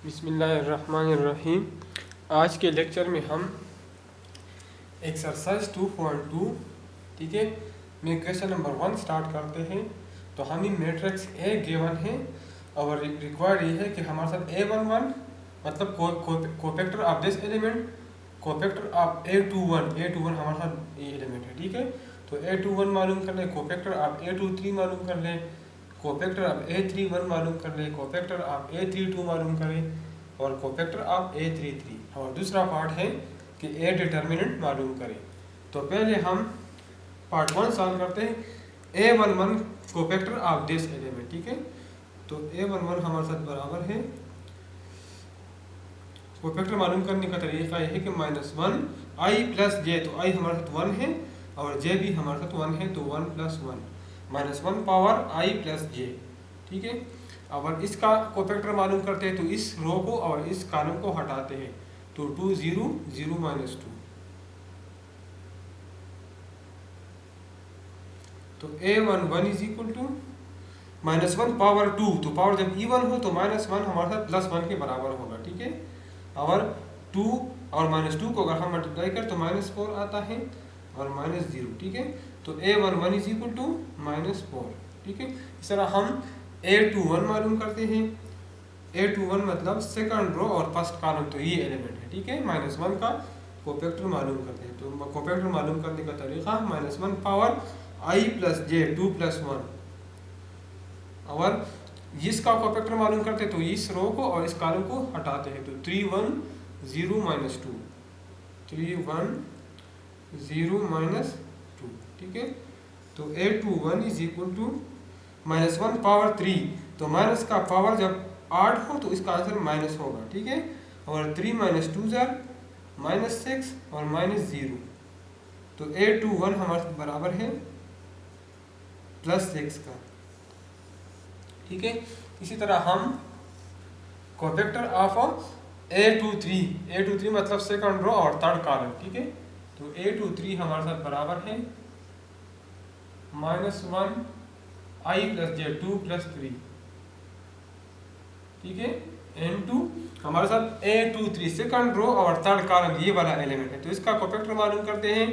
बिस्मिल्लाहिर्रहमानिर्रहीम। आज के लेक्चर में हम एक्सरसाइज 2.2 ठीक है में क्वेश्चन नंबर 1 स्टार्ट करते हैं। तो हमें मैट्रिक्स ए गिवन है और रिक्वायर्ड ये है कि हमारे साथ A11 मतलब cofactor of this element, cofactor of A21 हमारे साथ ये एलिमेंट है। ठीक है, तो A21 मालूम कर ले, कोफैक्टर ऑफ A23 मालूम कर ले, कोफैक्टर ऑफ A31 मालूम कर ले, कोफैक्टर ऑफ A32 मालूम करें और कोफैक्टर ऑफ A33। और दूसरा पार्ट है कि A डिटर्मिनेंट मालूम करें। तो पहले हम पार्ट 1 सॉल्व करते हैं। A11 cofactor of this element. ठीक है, तो A11 हमारे साथ बराबर है, कोफैक्टर मालूम करने का तरीका यह है कि -1 i प्लस जे, तो i हमारे साथ 1 है और j भी हमारे साथ 1 है, तो 1 + 1 -1 पावर i प्लस जे। ठीक है, अब इसका कोफैक्टर मालूम करते हैं तो इस रो को और इस कॉलम को हटाते हैं, तो 2 0 0 -2। तो A11 is equal to -1 power 2, तो पावर जब इवन हो तो -1 हमारे साथ +1 के बराबर होगा। ठीक है, और 2 और -2 को अगर हम मल्टीप्लाई करें तो -4 आता है और -0। ठीक है, तो A11 इज इक्वल टू -4। ठीक है, इस तरह हम A21 मालूम करते हैं। A21 मतलब सेकंड रो और फर्स्ट कॉलम, तो ये एलिमेंट है। ठीक है, -1 का कोफैक्टर मालूम करते हैं। तो कोफैक्टर मालूम करने का तरीका -1 पावर i प्लस जे 2 + 1, और इसका कोफैक्टर मालूम करते हैं तो इस रो को और इस कॉलम को हटाते हैं, तो 3 1 0 -2 3 1 0 -2। ठीक है, तो A21 is equal to -1 power 3, तो माइनस का पावर जब 8 हो तो इसका आंसर माइनस होगा। ठीक है, और 3 - 2 -6 और -0, तो A21 हमारे बराबर है +6 का। ठीक है, इसी तरह हम कोफैक्टर ऑफ A23 मतलब सेकंड रो और थर्ड कॉलम। ठीक है, तो A23 हमारे साथ बराबर है -1 i प्लस जे 2 + 3। ठीक है, N2 हमारे साथ A23 सेकंड रो और थर्ड कॉलम ये वाला एलिमेंट है, तो इसका कोफैक्टर मालूम करते हैं।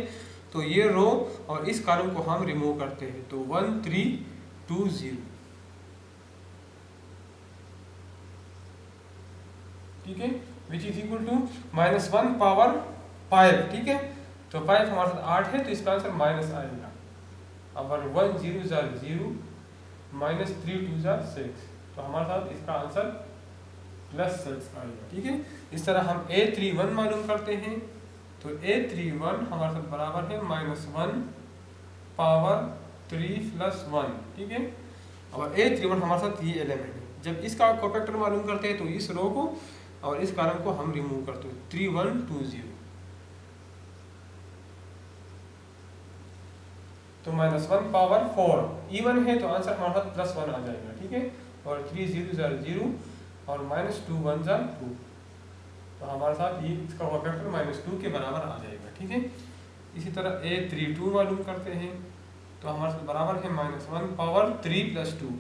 तो ये रो और इस कॉलम को हम रिमूव करते हैं, तो 1 3 2 0। ठीक है, which is equal to -1 power 5। ठीक है, तो 5 हमारे साथ 8 है, तो इसका आंसर माइनस आएगा। अब 1 0 0 -3 2 6, तो हमारे साथ इसका आंसर +6 आएगा। ठीक है, इस तरह हम A31 मालूम करते हैं। तो A31 हमारे साथ बराबर है -1 पावर 3 + 1। ठीक है, और A31 हमारे साथ ये एलिमेंट है। जब इसका कोफैक्टर मालूम करते हैं तो इस रो को और इस कॉलम को हम रिमूव करते हैं, 3 1 2 0, तो -1 पावर 4 इवन है, तो आंसर हमारे साथ +1 आ जाएगा। ठीक है, और 3 0 0 और -2 1 2, तो हमारे साथ ये इसका कोफैक्टर -2 के बराबर आ जाएगा। ठीक है, इसी तरह A32 मालूम करते हैं, तो हमारे साथ बराबर है -1 पावर 3 + 2।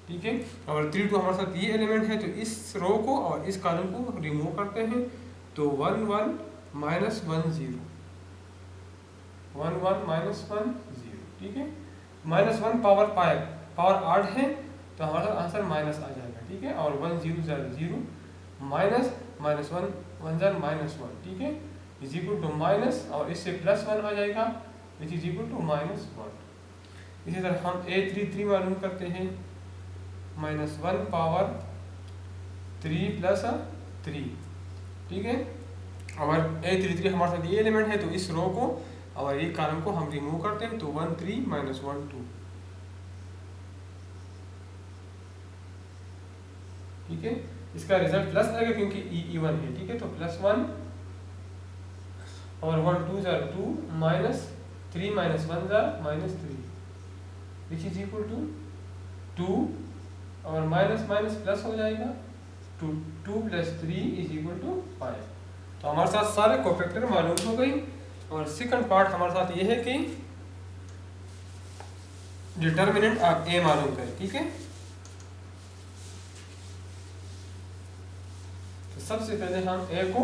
ठीक है, और 3 2 हमारे साथ ये एलिमेंट है, तो इस रो को और इस कॉलम को रिमूव करते हैं, तो 1 1 -1 0 1 1 -1 0। ठीक है, -1 पावर 5 पावर 8 है, तो हमारा आंसर माइनस आ जाएगा। ठीक है, और 1 0 0 -1 -1। ठीक है, इज इक्वल टू माइनस, और इससे +1 आ जाएगा, विच इज इक्वल टू -1। इसी तरह हम A33 मालूम करते हैं, -1 पावर 3 + 3। ठीक है, और A33 हमारे साथ ये एलिमेंट है, तो इस रो को और एक कॉलम को हम रिमूव करते हैं, तो 1 3 -1 2। ठीक है, इसका रिजल्ट प्लस आएगा क्योंकि इवन है। ठीक है, तो +1 और 1 2 2 -3 -1 -3, विच इज इक्वल टू 2, और माइनस प्लस हो जाएगा, 2 + 3 = 5। तो हमारे साथ सारे कोफैक्टर मालूम हो गई। और सेकंड पार्ट हमारे साथ ये है कि डिटर्मिनेंट ऑफ A मालूम करें। ठीक है, तो सबसे पहले हम ए को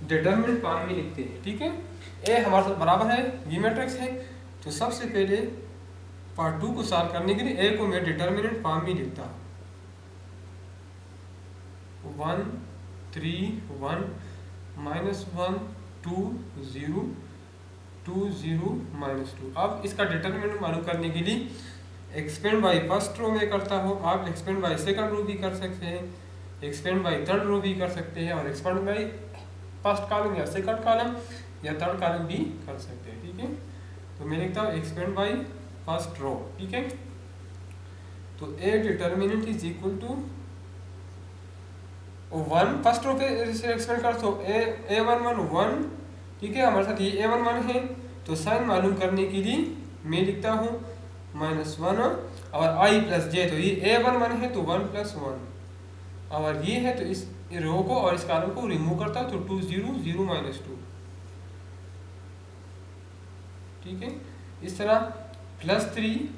डिटरमिनेंट फॉर्म में लिखते हैं, ठीक है। ए हमारे साथ बराबर है ये मैट्रिक्स है, तो सबसे पहले पार्ट 2 को सॉल्व करने के लिए ए को मैं डिटरमिनेंट फॉर्म में लिखता हूँ। 1 3 1 -1 2 0 2 0 -2। अब इसका डिटरमिनेंट मालूम करने के लिए एक्सपेंड बाय फर्स्ट रो में करता हूँ। आप एक्सपेंड बाय सेकंड रो भी कर सकते हैं, एक्सपेंड बाय थर्ड रो भी कर सकते हैं, और एक्सपेंड बाय फर्स्ट कॉलम या सेकंड कॉलम या थर्ड कॉलम भी कर सकते हैं, ठीक है। तो मैं लिखता हूँ एक्सपेंड बाय फर्स्ट रो, ठीक है। तो A determinant is equal to 1 first row पे एक्सपेंड कर, तो a11 1, ठीक है। हमारे साथ ये a11 है, तो साइन मालूम करने के लिए मैं लिखता हूँ -1 और i प्लस j, तो ये a11 है तो 1 + 1, और ये है तो इस रो को और इस कॉलम को रिमूव करता हूँ, तो 2 0 0 -2, ठीक है। इस तरह +3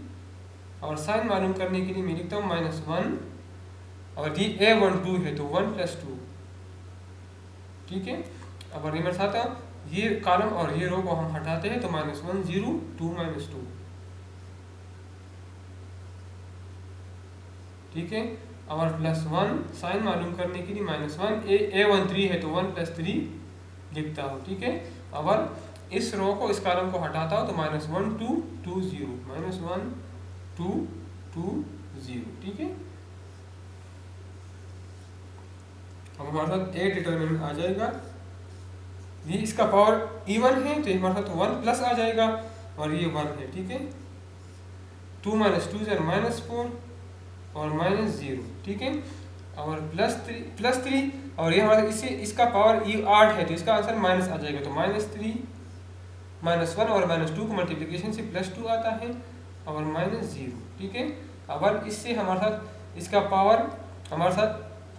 और साइन मालूम करने के लिए मैं लिखता हूँ -1 और ये a12 है तो 1 + 2, ठीक है। अब अगर मेरे साथ ये कॉलम और ये रो को हम हटाते हैं तो -1 0 2 -2, ठीक है। और +1 साइन मालूम करने के लिए -1 a13 है तो 1 + 3 लिखता हूँ, ठीक है। और इस रो को इस कॉलम को हटाता हूँ तो -1 2 2 0 -1 2 2 0, ठीक है। अब हमारे साथ ए डिटरमिनेंट आ जाएगा। ये इसका पावर इवन है तो हमारे साथ 1 प्लस आ जाएगा, और ये 1 है, ठीक है। 2 - 2 -4 और -0, ठीक है। और +3 और ये हमारे इससे इसका पावर 8 है तो इसका आंसर माइनस आ जाएगा, तो -3 -1 और -2 को मल्टीप्लिकेशन से +2 आता है और -0, ठीक है। अब इससे हमारे साथ इसका पावर हमारे साथ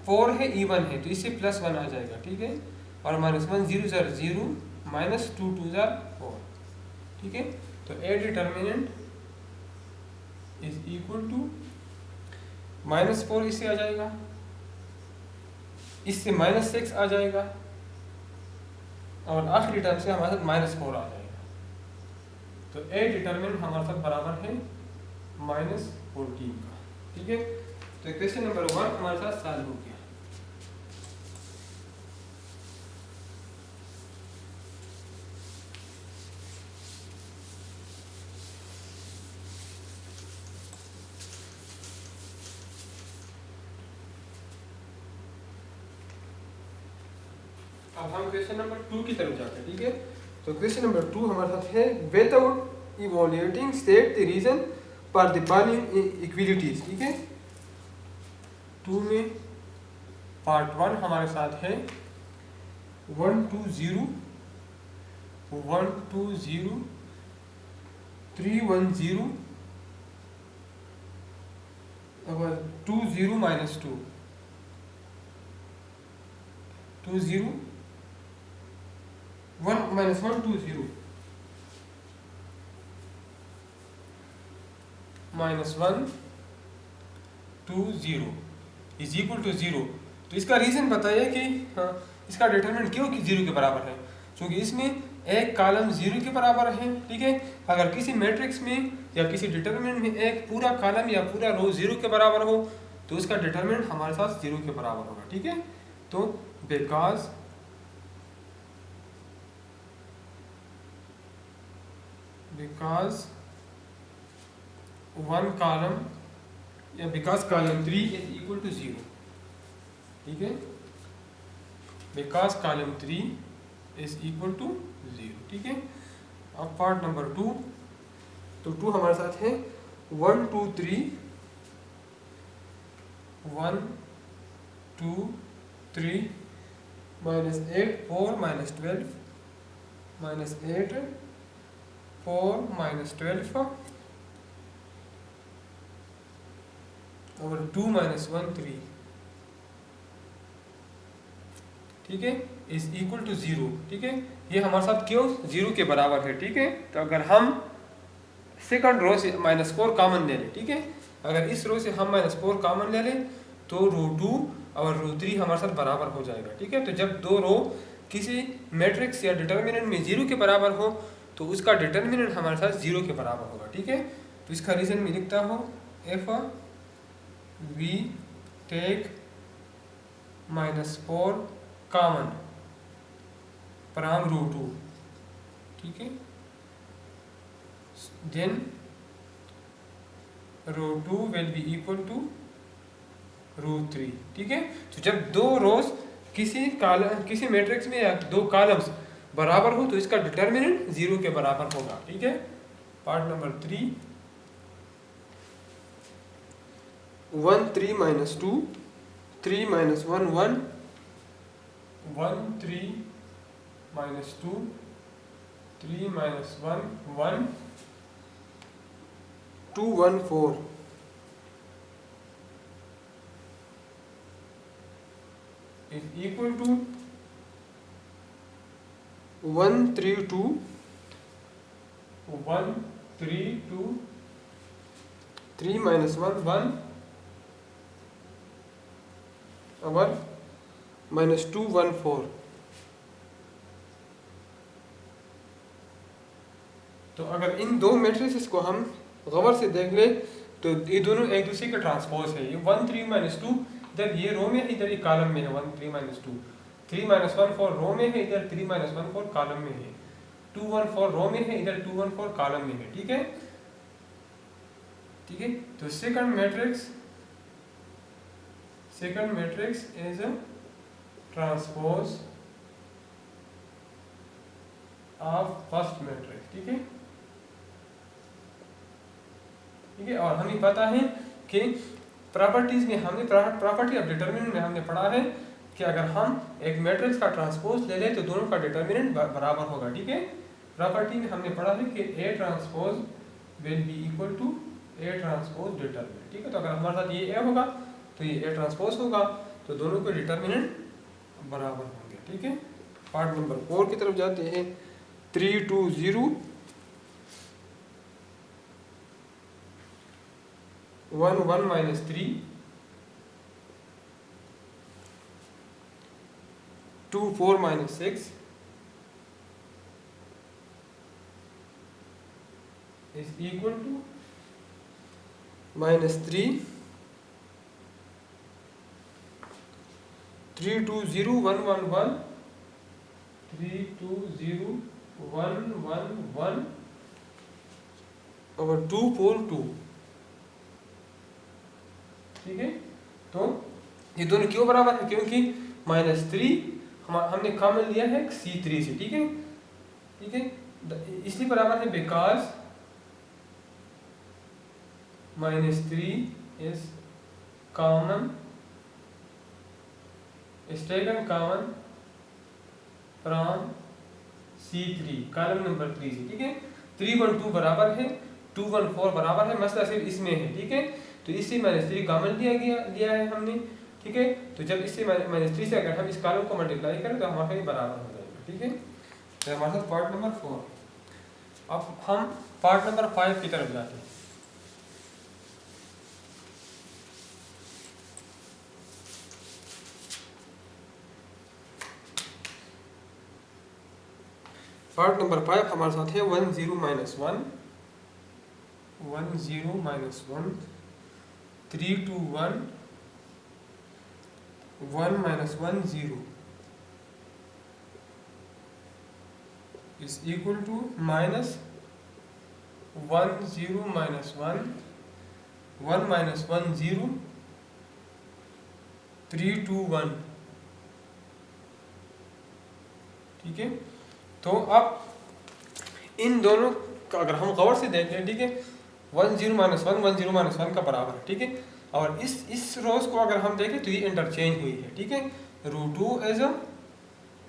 4 है इवन है तो इससे +1 आ जाएगा, ठीक है। और -1 0 0 -2 2 4, ठीक है। तो A determinant is equal to -4 इससे आ जाएगा, इससे -6 आ जाएगा, और आखिरी टर्म से हमारे साथ -4 आ जाएगा। तो ए डिटरमिनेंट हमारे साथ बराबर है -14 का, ठीक है। तो क्वेश्चन नंबर 1 हमारे साथ सॉल्व हो गया। अब हम क्वेश्चन नंबर 2 की तरफ जाते हैं, ठीक है। तो क्वेश्चन नंबर 2 हमारे साथ है without evaluating state the reason for the following equalities, ठीक है। 2 में पार्ट 1 हमारे साथ है 1 2 0 1 2 0 3 1 0 और 2 0 -2 2 0 1 -1 2 0 -1 2 0 इज इक्वल टू 0। तो इसका रीज़न बताइए कि इसका डिटरमिनेंट क्यों कि 0 के बराबर है, क्योंकि इसमें एक कॉलम 0 के बराबर है, ठीक है। अगर किसी मैट्रिक्स में या किसी डिटरमिनेंट में एक पूरा कॉलम या पूरा रो 0 के बराबर हो तो उसका डिटरमिनेंट हमारे साथ 0 के बराबर होगा, ठीक है। तो बिकॉज वन कॉलम या because column 3 is equal to 0, ठीक है। Because column 3 is equal to 0, ठीक है। अब पार्ट नंबर 2, तो 2 हमारे साथ है 1 2 3 1 2 3 -8 4 -12 -8 4 -12 और 2 -1 3, ठीक है, इज इक्वल टू 0, ठीक है। ये हमारे साथ क्यों 0 के बराबर है, ठीक है। तो अगर हम सेकंड रो से -4 कॉमन ले लें, ठीक है, अगर इस रो से हम -4 कॉमन ले लें तो रो 2 और रो 3 हमारे साथ बराबर हो जाएगा। ठीक है, तो जब दो रो किसी मैट्रिक्स या डिटर्मिनेंट में 0 के बराबर हो तो उसका डिटर्मिनेंट हमारे साथ 0 के बराबर होगा। ठीक है, तो इसका रीज़न मैं लिखता हूँ, if we take -4 common from row 2। ठीक है, then row 2 will be equal to row 3। ठीक है, तो जब दो रोज किसी मैट्रिक्स में या दो कॉलम्स बराबर हो तो इसका डिटर्मिनेंट 0 के बराबर होगा। ठीक है, part number 3, 1 3 - 2 3 - 1 1 1 3 - 2 3 - 1 1 2 1 4 is equal to 1 3 2 1 3 2 3 - 1 1 और -2 1 4। तो अगर इन दो मैट्रिसेस को हम गौर से देख ले तो ये दोनों एक दूसरे का ट्रांसपोज है। ये 1 3 - 2 इधर ये रो में है, इधर ये कॉलम में है। 1 3 - 2 3 - 1 4 रो में है, इधर 3 - 1 4 कॉलम में है। 2 1 4 रो में है, इधर 2 1 4 कॉलम में है। ठीक है, ठीक है, तो second matrix is a transpose of first matrix. ठीक है, ठीक है, और हमें पता है कि प्रॉपर्टीज में हमने प्रॉपर्टी ऑफ डिटर्मिनेंट में हमने पढ़ा है कि अगर हम एक मैट्रिक्स का ट्रांसपोज ले लें तो दोनों का डिटर्मिनेंट बराबर होगा। ठीक है, प्रॉपर्टी में हमने पढ़ा है कि A transpose will be equal to A transpose determinant. ठीक है, तो अगर हमारे साथ ये ए होगा तो ये ए ट्रांसपोज होगा, तो दोनों के डिटर्मिनेंट बराबर होंगे। ठीक है, पार्ट नंबर 4 की तरफ जाते हैं। 3 2 0 1 1 - 3 2 4 - 6 is equal to -3 3 2 0 1 1 1 3 2 0 1 1 1 और 2 4 2। ठीक है, तो ये दोनों क्यों बराबर है? क्योंकि -3 हमने कॉमन लिया है C3 से। ठीक है, ठीक है, इसलिए बराबर है because -3 is common is taken common from C3 column number 3 से। ठीक है, 3 1 2 बराबर है, 2 1 4 बराबर है, मसला सिर्फ इसमें है। ठीक है, तो इससे -3 कॉमन लिया है हमने। ठीक है, तो जब इससे -3 से अगर हम इस कॉलम को मल्टीप्लाई करें तो हमारे ये बराबर हो जाएगा। ठीक है, तो हमारे साथ पार्ट नंबर 4। अब हम पार्ट नंबर 5 की तरफ जाते हैं। पार्ट नंबर 5 हमारे साथ है 1 0 - 1 1 0 - 1 3 2 1 1 - 1 0 is equal to -1 0 - 1 1 - 1 0 3 2 1। ठीक है, तो अब इन दोनों का अगर हम गौर से देखें, ठीक है, 1 0 - 1 1 0 - 1 का बराबर है। ठीक है, और इस रोज को अगर हम देखें तो ये इंटरचेंज हुई है। ठीक है, रो 2 इज अ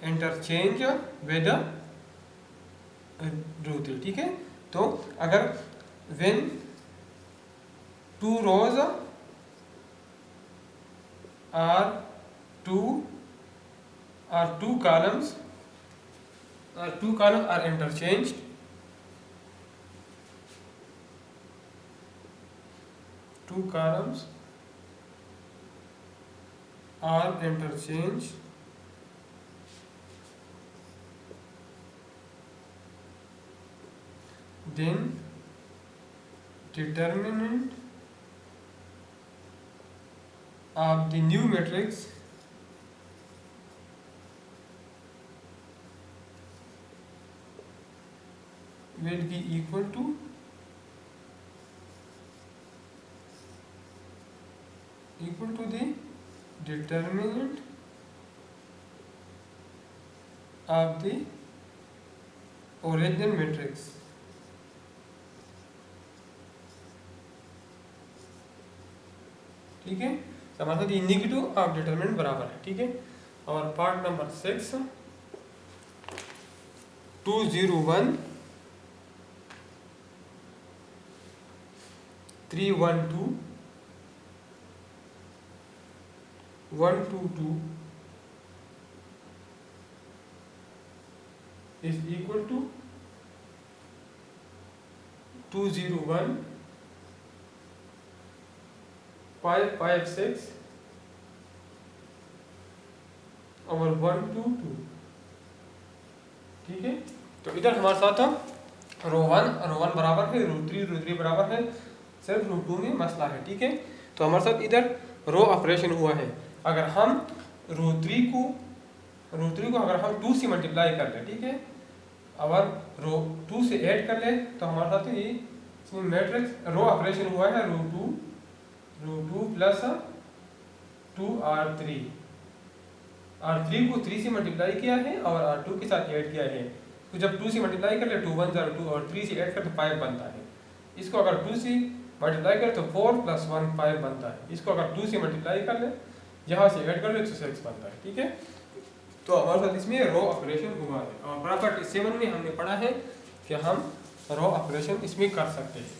इंटरचेंज विद रो 3। ठीक है, तो अगर when 2 rows are 2 columns are interchanged, two columns are interchange then determinant of the new matrix will be equal to the determinant of the original matrix। ठीक है, तो हमारे साथ ये नेगेटिव ऑफ डिटरमिनेंट बराबर है। ठीक है, और part number 6 201 312 122 is equal to 201 556 और 122। ठीक है, तो इधर हमारे साथ रो वन बराबर है, रो थ्री बराबर है, सिर्फ रो टू में मसला है। ठीक है, तो हमारे साथ इधर रो ऑपरेशन हुआ है। अगर हम रो थ्री को अगर हम 2 से मल्टीप्लाई कर लें, ठीक है, और रो 2 से ऐड कर लें, तो हमारे साथ ये इसमें मैट्रिक्स रो ऑपरेशन हुआ है रो टू प्लस 2r3 को 3 से मल्टीप्लाई किया है और r2 के साथ ऐड किया है। तो जब 2 से मल्टीप्लाई कर ले 2 1 0 2 और 3 से ऐड कर तो 5 बनता है। इसको अगर 2 से मल्टीप्लाई करें तो 4 + 1 5 बनता है। इसको अगर 2 से मल्टीप्लाई कर ले, यहाँ से ऐड कर ले तो 6 बनता है। ठीक है, तो हमारे साथ इसमें रो ऑपरेशन हुआ है और प्रॉपर्टी 7 में हमने पढ़ा है कि हम रो ऑपरेशन इसमें कर सकते हैं।